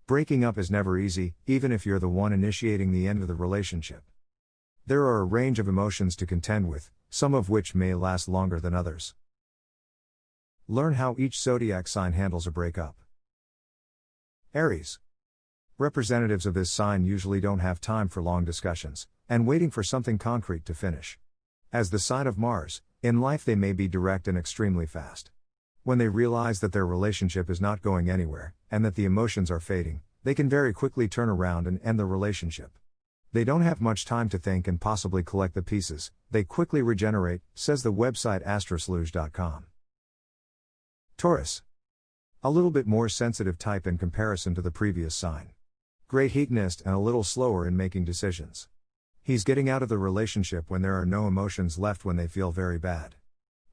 Breaking up is never easy, even if you're the one initiating the end of the relationship. There are a range of emotions to contend with, some of which may last longer than others. Learn how each zodiac sign handles a breakup. Aries. Representatives of this sign usually don't have time for long discussions, and waiting for something concrete to finish. As the sign of Mars, in life they may be direct and extremely fast. When they realize that their relationship is not going anywhere, and that the emotions are fading, they can very quickly turn around and end the relationship. They don't have much time to think and possibly collect the pieces, they quickly regenerate, says the website astrosluge.com. Taurus. A little bit more sensitive type in comparison to the previous sign. Great hedonist and a little slower in making decisions. He's getting out of the relationship when there are no emotions left when they feel very bad.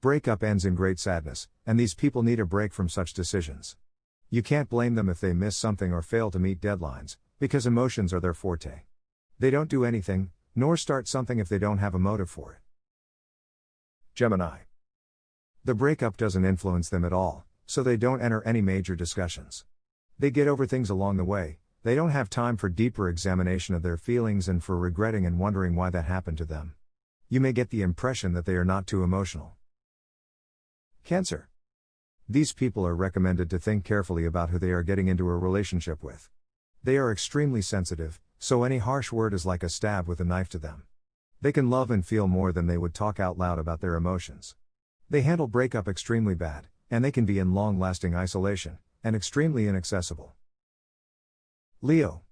Breakup ends in great sadness, and these people need a break from such decisions. You can't blame them if they miss something or fail to meet deadlines, because emotions are their forte. They don't do anything, nor start something if they don't have a motive for it. Gemini. The breakup doesn't influence them at all, so they don't enter any major discussions. They get over things along the way, they don't have time for deeper examination of their feelings and for regretting and wondering why that happened to them. You may get the impression that they are not too emotional. Cancer. These people are recommended to think carefully about who they are getting into a relationship with. They are extremely sensitive, so any harsh word is like a stab with a knife to them. They can love and feel more than they would talk out loud about their emotions. They handle breakup extremely bad, and they can be in long-lasting isolation, and extremely inaccessible. Leo.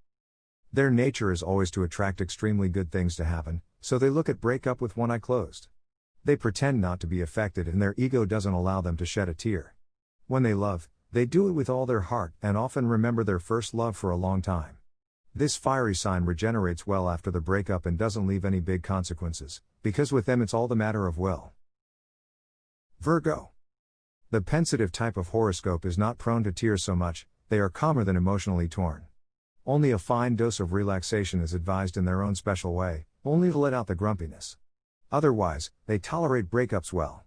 Their nature is always to attract extremely good things to happen, so they look at breakup with one eye closed. They pretend not to be affected and their ego doesn't allow them to shed a tear. When they love, they do it with all their heart and often remember their first love for a long time. This fiery sign regenerates well after the breakup and doesn't leave any big consequences, because with them it's all the matter of will. Virgo. The pensive type of horoscope is not prone to tears so much, they are calmer than emotionally torn. Only a fine dose of relaxation is advised in their own special way, only to let out the grumpiness. Otherwise, they tolerate breakups well.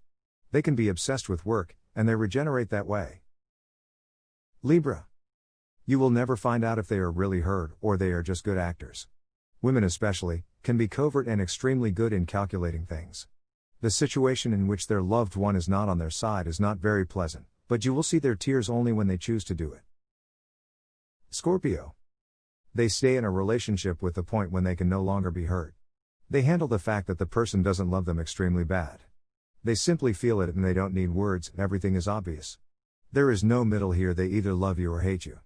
They can be obsessed with work, and they regenerate that way. Libra. You will never find out if they are really hurt or they are just good actors. Women especially, can be covert and extremely good in calculating things. The situation in which their loved one is not on their side is not very pleasant, but you will see their tears only when they choose to do it. Scorpio. They stay in a relationship with the point when they can no longer be hurt. They handle the fact that the person doesn't love them extremely bad. They simply feel it and they don't need words, everything is obvious. There is no middle here, they either love you or hate you.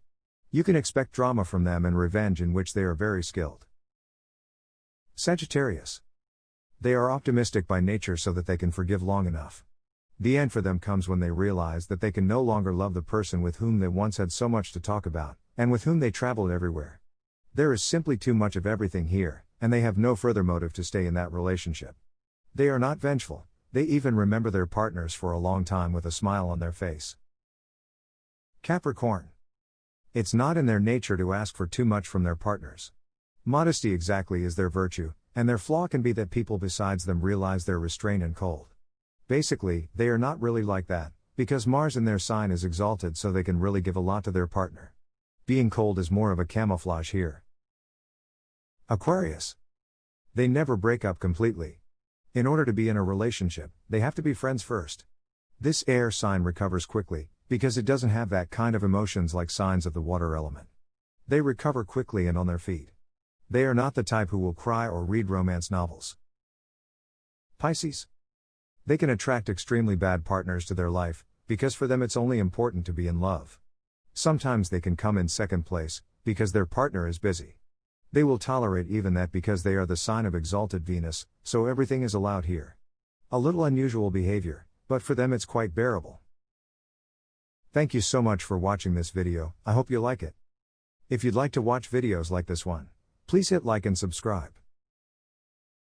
You can expect drama from them and revenge in which they are very skilled. Sagittarius. They are optimistic by nature so that they can forgive long enough. The end for them comes when they realize that they can no longer love the person with whom they once had so much to talk about, and with whom they traveled everywhere. There is simply too much of everything here, and they have no further motive to stay in that relationship. They are not vengeful, they even remember their partners for a long time with a smile on their face. Capricorn. It's not in their nature to ask for too much from their partners. Modesty exactly is their virtue, and their flaw can be that people besides them realize they're restrained and cold. Basically, they are not really like that, because Mars in their sign is exalted so they can really give a lot to their partner. Being cold is more of a camouflage here. Aquarius. They never break up completely. In order to be in a relationship, they have to be friends first. This air sign recovers quickly, because it doesn't have that kind of emotions like signs of the water element. They recover quickly and on their feet. They are not the type who will cry or read romance novels. Pisces. They can attract extremely bad partners to their life, because for them it's only important to be in love. Sometimes they can come in second place, because their partner is busy. They will tolerate even that because they are the sign of exalted Venus, so everything is allowed here. A little unusual behavior, but for them it's quite bearable. Thank you so much for watching this video, I hope you like it. If you'd like to watch videos like this one, please hit like and subscribe.